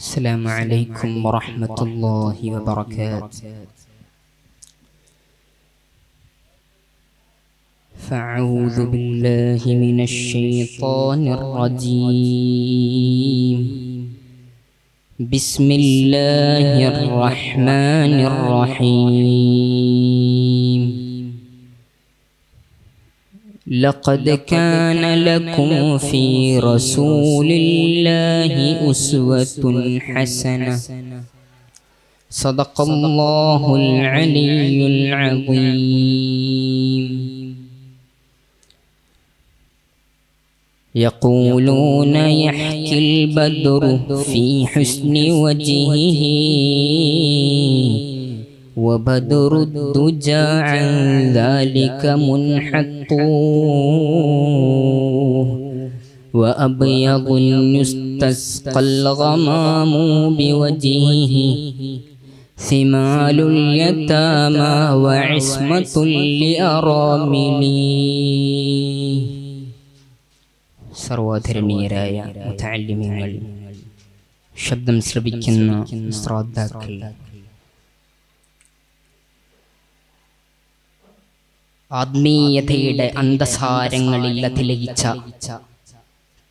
السلام عليكم ورحمة الله وبركاته. فأعوذ بالله من الشيطان الرجيم. بسم الله الرحمن الرحيم. لقد كان لكم في رسول الله أسوة حسنة. صدق الله العلي العظيم. يقولون يحكي البدر في حسن وجهه، وبدر الدجى عن ذلك منحط، وأبيض يستسقى الغمام بوجهه، ثمال اليتامى وعصمة لأراملي. സർവധരണീയരായ മുതഅല്ലിമീങ്ങൾ, ശബ്ദം ശ്രവിക്കുന്ന ശ്രോതാക്കൾ, ആത്മീയതയുടെ അന്തസാരങ്ങളിൽ അതിലയിച്ച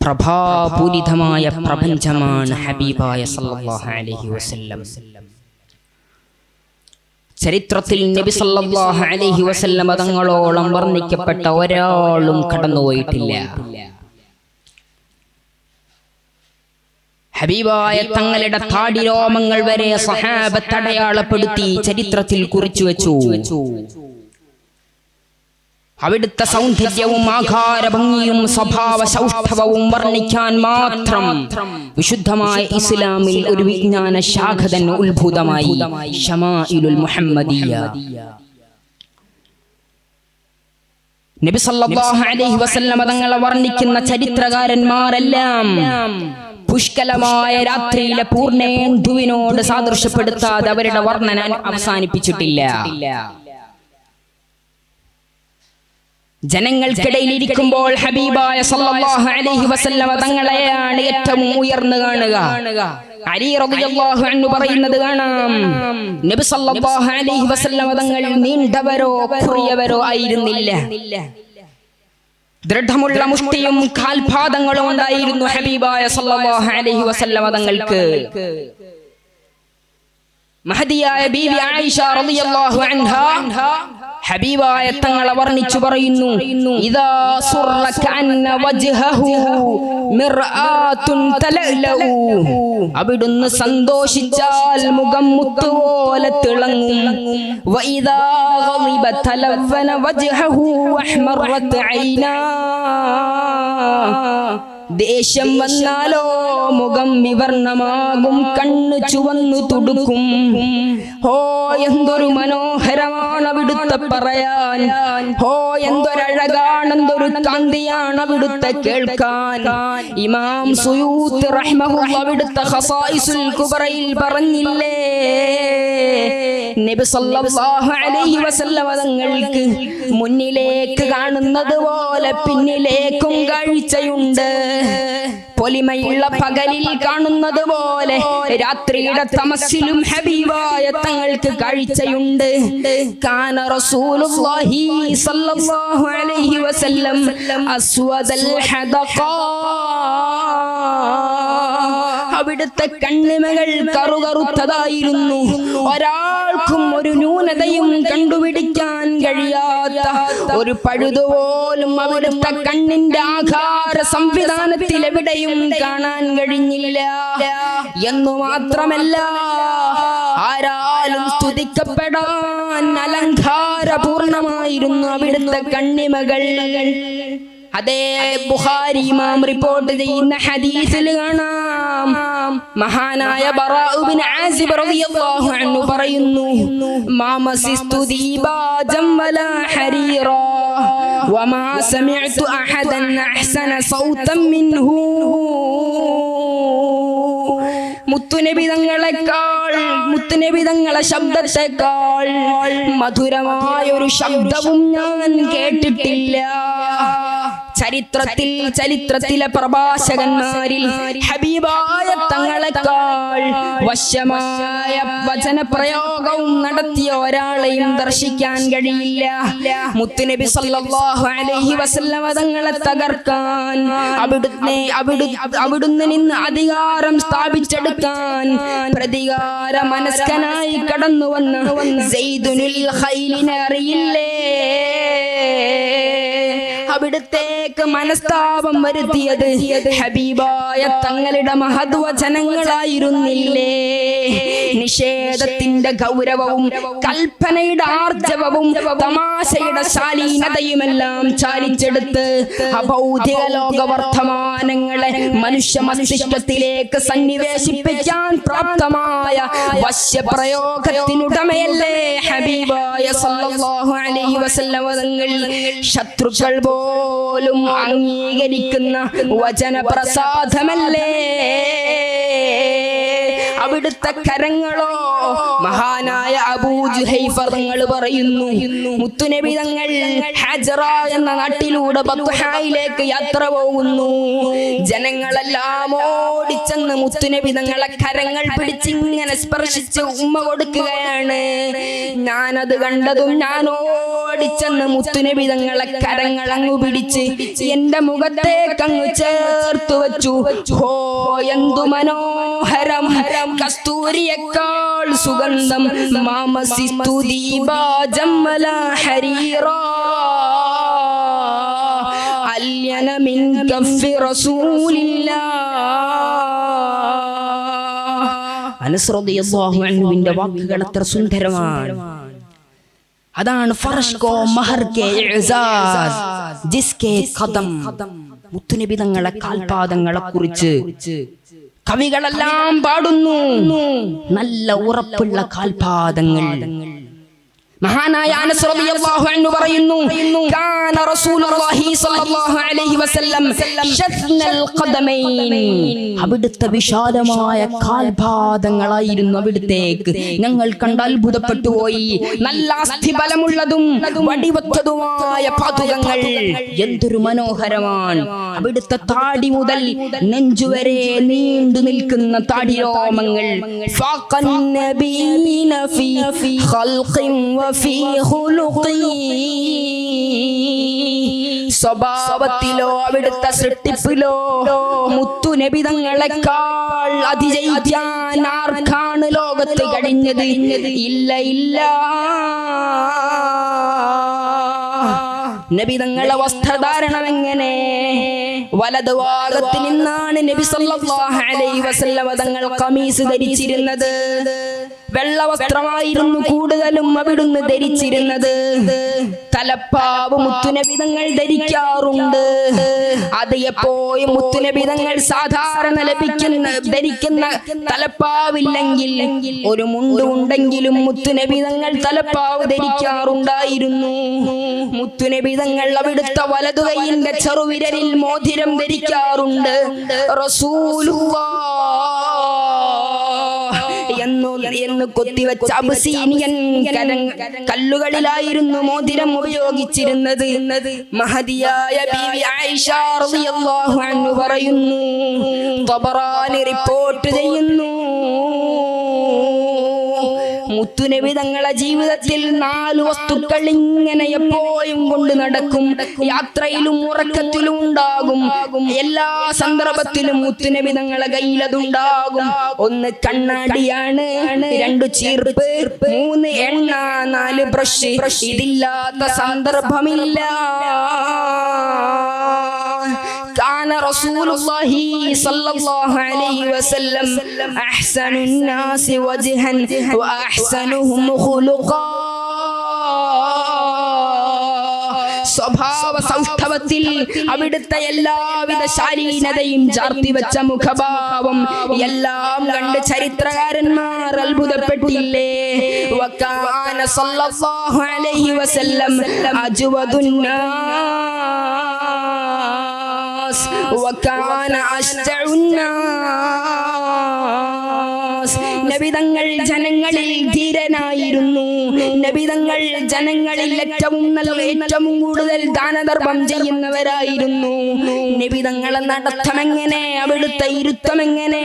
പ്രഭാപൂരിതമായ പ്രപഞ്ചമാണ് ഹബീബായ സല്ലല്ലാഹു അലൈഹി വസല്ലം. ചരിത്രത്തിൽ നബി സല്ലല്ലാഹു അലൈഹി വസല്ലം തങ്ങളോളം വർണ്ണിക്കപ്പെട്ട ഒരാളും കടന്നുപോയിട്ടില്ല. ഹബീബായ തങ്ങളുടെ താടിരോമങ്ങൾ വരെ സഹാബത്ത് അടയാളപ്പെടുത്തി ചരിത്രത്തിൽ കുറിച്ചു വെച്ചു. അവിടുത്തെ സൗന്ദര്യവും ആകാരഭംഗിയും സ്വഭാവ സൗഷ്ഠവവും വർണ്ണിക്കാൻ മാത്രം വിശുദ്ധമായ ഇസ്ലാമിൽ ഒരു വിജ്ഞാന ശാഖ തന്നെ ഉത്ഭൂതമായി. ശമാഇലുൽ മുഹമ്മദിയ്യ. നബി സല്ലല്ലാഹു അലൈഹി വസല്ലം തങ്ങളെ വർണ്ണിക്കുന്ന ചരിത്രകാരന്മാരെല്ലാം പുഷ്കലമായ രാത്രിയിലെ പൂർണ്ണേന്ദുവിനോട് സാദൃശ്യപ്പെടുത്താതെ അവരുടെ വർണ്ണന അവസാനിപ്പിച്ചിട്ടില്ല. ജനങ്ങൾക്കിടയിൽ ഇരിക്കുമ്പോൾ ഹബീബായ സല്ലല്ലാഹു അലൈഹി വസല്ലം തങ്ങളെയാണ് ഏറ്റവും ഉയർന്നു കാണുക. അലി റളിയല്ലാഹു അൻഹു പറയുന്നത് കാണാം, നബി സല്ലല്ലാഹു അലൈഹി വസല്ലം തങ്ങൾ നീണ്ടവരോ കുറിയവരോ ആയിരുന്നില്ല. ദൃഢമുള്ള മുഷ്ടിയും കാൽപാദങ്ങളും ഉണ്ടായിരുന്നു ഹബീബായ സല്ലല്ലാഹു അലൈഹി വസല്ലം തങ്ങൾക്ക്. മഹദിയായ ബീവി ആയിഷ റളിയല്ലാഹു അൻഹാ ഹബീബായ തങ്ങളെ വർണ്ണിച്ചു പറയുന്നു, ഇദാ സുറക അന്ന വജ്ഹഹു മിർആത്തുൻ തലലഉ. അവിടുന്ന് സന്തോഷിച്ചാൽ മുഖം മുത്തുപോലെ തിളങ്ങും. വഇദാ ഗളിബ തലവന വജ്ഹഹു വഹ്മറത് ഐനാ. ദേഷ്യം വന്നാലോ മുഖം വിവർണമാകും, കണ്ണ് ചുവന്നു തുടുക്കും. ഹോ എന്തൊരു മനോഹരമാണ് അവിടുത്തെ പറയാൻ, ഹോ എന്തൊരഴകാണ്, എന്തൊരു കാന്തിയാണ് അവിടുത്തെ കേൾക്കാൻ. ഇമാം സുയൂത്തി റഹ്മഹുല്ലാഹ് അവിടുത്തെ ഖസായിസുൽ കുബ്രയിൽ പറഞ്ഞില്ലേ, നബി സല്ലല്ലാഹു അലൈഹി വസല്ലം തങ്ങൾക്ക് മുന്നിലേക്ക് കാണുന്നത് പോലെ പിന്നിലേക്കും കാഴ്ചയുണ്ട്. പൊലിമയുള്ള പകലിൽ കാണുന്നത് പോലെ രാത്രിയുടെ തമസ്സിലും ഹബീബായ തങ്ങൾക്ക് കാഴ്ചയുണ്ട്. കാന റസൂലുള്ളാഹി സല്ലല്ലാഹു അലൈഹി വസല്ലം അസ്വദൽ ഹദഖ. അവിടുത്തെ കണ്ണിമകൾ കറുകറുത്തതായിരുന്നു. ഒരാൾക്കും ഒരു ന്യൂനതയും കണ്ടുപിടിക്കാൻ കഴിയാത്ത ഒരു പഴുതുപോലും അവിടുത്തെ കണ്ണിന്റെ ആകാര സംവിധാനത്തിൽ എവിടെയും കാണാൻ കഴിഞ്ഞില്ല. എന്നു മാത്രമല്ല, ആരാലും സ്തുതിക്കപ്പെടാൻ അലങ്കാരപൂർണമായിരുന്നു അവിടുത്തെ കണ്ണിമകൾ. അതേ ബുഖാരി ഇമാം റിപ്പോർട്ട് ചെയ്യുന്ന ഹദീസിൽ കാണാം, മഹാനായ ബറാഉ ബിൻ ആസിബ് റളിയല്ലാഹു അൻഹു പറയുന്നു, മാ മസിസ്തു ദീബാജം വലാ ഹരീറാ വമാ സമിഅതു അഹദൻ അഹ്സന സൗതൻ മിൻഹു. മുത്തുനബി തങ്ങളെ ശബ്ദത്തെക്കാൾ മധുരമായ ഒരു ശബ്ദവും ഞാൻ കേട്ടിട്ടില്ല. ചരിത്രത്തിലെ പ്രഭാഷകന്മാരിൽ ഹബീബായ തങ്ങളെക്കാൾ വശ്യമായ വചനപ്രയോഗവും നടത്തിയ ഒരാളെയും ദർശിക്കാൻ കഴിയില്ല. മുത്തുനബി സല്ലല്ലാഹു അലൈഹി വസല്ലമ തങ്ങളെ തകർക്കാൻ, അവിടുന്ന് നിന്ന് അധികാരം സ്ഥാപിച്ചെടുക്കാൻ പ്രതികാര മനസ്കനായി കടന്നു വന്ന സയ്യിദുൽ ഖൈലിനെ അറിയില്ലേ? അവിടുത്തേക്ക് മനസ്താപം വരുത്തിയത് ഹബീബായ തങ്ങളുടെ മഹത്വചനങ്ങളായിരുന്നില്ലേ? നിഷേധത്തിന്റെ ഗൗരവവും കൽപ്പനയുടെ ആർജവവും തമാശയുടെ ശാലീനതയുമെല്ലാം ചാലിച്ചെടുത്ത് അഭൗതിക ലോക വർത്തമാനങ്ങളെ മനുഷ്യ മസ്തിഷ്കത്തിലേക്ക് സന്നിവേശിപ്പിക്കാൻ പ്രാപ്തമായ വശ്യപ്രയോഗത്തിനുടമയല്ലേ ഹബീബായ സല്ലല്ലാഹു അലൈഹി വസല്ലമ തങ്ങൾ? ശത്രുക്കൾ പോലും അംഗീകരിക്കുന്ന വചനപ്രസാദമല്ലേ അവിടുത്തെ കരങ്ങളോ? മഹാനായ അബൂ ജുഹൈഫ തങ്ങൾ പറയുന്നു, മുത്തുനബി തങ്ങൾ ഹജറ എന്ന നാട്ടിലൂടെ ബത്ഹായിലേക്ക് യാത്ര പോകുന്നു. ജനങ്ങളെല്ലാം ഓടിച്ചെന്ന് മുത്തുനബി തങ്ങളെ കരങ്ങൾ പിടിച്ചിങ്ങനെ സ്പർശിച്ച് ഉമ്മ കൊടുക്കുകയാണ്. ഞാനത് കണ്ടതും ഞാൻ ഓടിച്ചെന്ന് മുത്തുനബി തങ്ങളെ കരങ്ങൾ അങ്ങ് പിടിച്ച് എന്റെ മുഖത്തേക്ക് അങ്ങ് ചേർത്ത് വെച്ചു. ഹോ, എന്തു മനോഹരം! കസ്തൂരിയേക്കാൾ സുഗന്ധം മാമസിസ്തു ദീപാജമ്മല ഹരീറാ അല്യന മിൻ കഫി റസൂലില്ലാഹ്. അനസ് റളിയല്ലാഹു അൻഹുവിന്റെ വാക്കുകൾ എത്ര സുന്ദരമാണ്! അതാണ് ഫർഷ് കോ മഹർ കെ ഇസാസ് ജിസ്കെ ഖദം. മുത്തുനബി തങ്ങളെ കാൽപാദങ്ങളെ കുറിച്ച് കവികളെല്ലാം പാടുന്നു. നല്ല ഉറപ്പുള്ള കാൽപാദങ്ങൾ. മഹാനായ അനസ് റളിയല്ലാഹു അൻഹു പറയുന്നു, കാന റസൂലുള്ളാഹി സ്വല്ലല്ലാഹു അലൈഹി വസല്ലം ശത്നൽ ഖദമൈൻ. അവിടുത്തെ വിശാലമായ കാൽപാദങ്ങളായിരുന്നു അവിടുത്തേക്ക് ഞങ്ങൾ കണ്ട് അത്ഭുതപ്പെട്ടു പോയി. നല്ല അസ്ഥിബലമുള്ളതും വടിവത്തതുമായ പാദുകങ്ങൾ എന്തൊരു മനോഹരമാണ്! അവിടുത്തെ താടി മുതൽ നെഞ്ചുവരെ നീണ്ടു നിൽക്കുന്ന താടിരോമങ്ങൾ. ഫഖൻ നബീന ഫീ ഖൽഖിൻ വഫീ ഖുലുഖി. സ്വഭാവത്തിലോ അവിടുത്തെ സൃഷ്ടിപ്പിലോ മുത്തുനബി തങ്ങളെക്കാൾ അതിജയിക്കാൻ ആർക്കാണ് ലോകത്ത് കഴിഞ്ഞത്? ഇല്ല, ഇല്ല. നബി തങ്ങളെ വസ്ത്രധാരണം എങ്ങനെ? വലതുഭാഗത്ത് നിന്നാണ് നബി സല്ലല്ലാഹു അലൈഹി വസല്ലം തങ്ങൾ ഖമീസ് ധരിച്ചിരുന്നത്. വെള്ള വസ്ത്രമായിരുന്നു കൂടുതലും അവിടുന്ന് ധരിച്ചിരുന്നത്. തലപ്പാവ് മുത്തുനബി തങ്ങൾ ധരിക്കാറുണ്ട്. അത് എപ്പോഴും മുത്തുനബി തങ്ങൾ സാധാരണ ധരിക്കുന്ന തലപ്പാവില്ലെങ്കിൽ ഒരു മുണ്ട് ഉണ്ടെങ്കിലും മുത്തുനബി തങ്ങൾ തലപ്പാവ് ധരിക്കാറുണ്ടായിരുന്നു. മുത്തുനബി തങ്ങൾ അവിടുത്തെ വലതുകൈയിന്റെ ചെറുവിരലിൽ മോതിരം ധരിക്കാറുണ്ട്. എന്ന് കൊത്തിവെച്ച അബ്സീനിയൻ കല്ലുകളിലായിരുന്നു മോതിരം ഉപയോഗിച്ചിരുന്നത്. മഹദിയായ ബീവി ആയിഷ റളിയല്ലാഹു അൻഹ പറയുന്നു, തബറാനി റിപ്പോർട്ട് ചെയ്യുന്നു, മുത്തുനബി തങ്ങളെ ജീവിതത്തിൽ 4 വസ്തുക്കൾ ഇങ്ങനെ എപ്പോഴും കൊണ്ട് നടക്കും. യാത്രയിലും ഉറക്കത്തിലും ഉണ്ടാകും. എല്ലാ സന്ദർഭത്തിലും മുത്തുനബി തങ്ങളെ കയ്യിലതുണ്ടാകും. 1 കണ്ണാടിയാണ്, 2 ചീർപ്പ്, 3 എണ്ണ, 4 ബ്രഷ്. ഇതില്ലാത്ത സന്ദർഭമില്ല. كان رسول الله صلى الله عليه وسلم أحسن الناس وجها وأحسنهم خلقا. സ്വഭാവ സൗഷ്ഠവത്തിൽ അവിടുത്തെ എല്ലാവിധ ശാലീനതയും ചാർത്തി വെച്ച മുഖഭാവം എല്ലാം കണ്ട് ചരിത്രകാരന്മാർ അത്ഭുതപ്പെട്ടില്ലേ? വകാന സല്ലല്ലാഹു അലൈഹി വസല്ലം അജ്വദുൻ നാസ് വകാന അശ്ജഉൻ നാസ്. നബി തങ്ങൾ ജനങ്ങൾ ജനങ്ങളിൽ ധീരനായിരുന്നു. നബിതങ്ങൾ ജനങ്ങളിൽ ഏറ്റവും കൂടുതൽ ദാനധർമ്മം ചെയ്യുന്നവരായിരുന്നു. നബിതങ്ങളെ നടത്തമെങ്ങനെ, അവിടുത്തെ ഇരുത്തമെങ്ങനെ,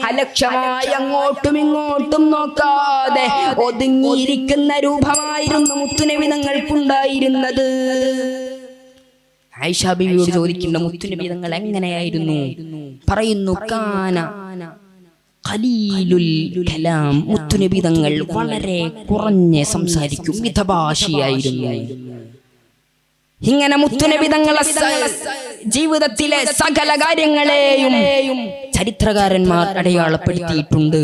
അലക്ഷ്യമായി അങ്ങോട്ടും ഇങ്ങോട്ടും നോക്കാതെ ഒതുങ്ങിയിരിക്കുന്ന രൂപമായിരുന്നു മുത്തുനബി തങ്ങൾക്കുണ്ടായിരുന്നത്. ആയിഷ ബീവിയോട് ചോദിക്കുന്ന മുത്തുനബി തങ്ങൾ എങ്ങനെയായിരുന്നു? പറയുന്നു, കാന ഖലീലുൽ കലാം. മുത്തുനബി തങ്ങൾ വളരെ കുറഞ്ഞ് സംസാരിക്കും, മിതഭാഷിയായിരുന്നു. ഇങ്ങനെ മുത്തുനബി തങ്ങളെ ജീവിതത്തിലെ സകല കാര്യങ്ങളെയും ചരിത്രകാരന്മാർ അടയാളപ്പെടുത്തിയിട്ടുണ്ട്.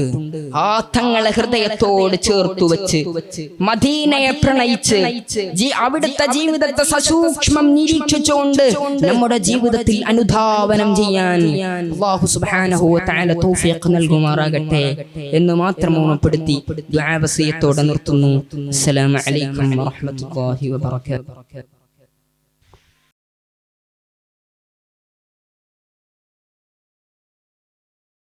ആ തങ്ങളെ ഹൃദയത്തോട് ചേർത്തു വെച്ച് മദീനയെ പ്രണയിച്ച് അവിടുത്തെ ജീവിതത്തെ സസൂക്ഷ്മം നിരീക്ഷിച്ചുകൊണ്ട് നമ്മുടെ ജീവിതത്തിൽ അനുധാവനം ചെയ്യാൻ അല്ലാഹു സുബ്ഹാനഹു വ തആല തൗഫീഖ് നൽകുമാറാകട്ടെ എന്ന് മാത്രം ഓർമ്മപ്പെടുത്തി ദുആ വസിയത്തോടെ നിർത്തുന്നു. അസ്സലാമു അലൈക്കും വറഹ്മത്തുള്ളാഹി വബറകാതുഹു.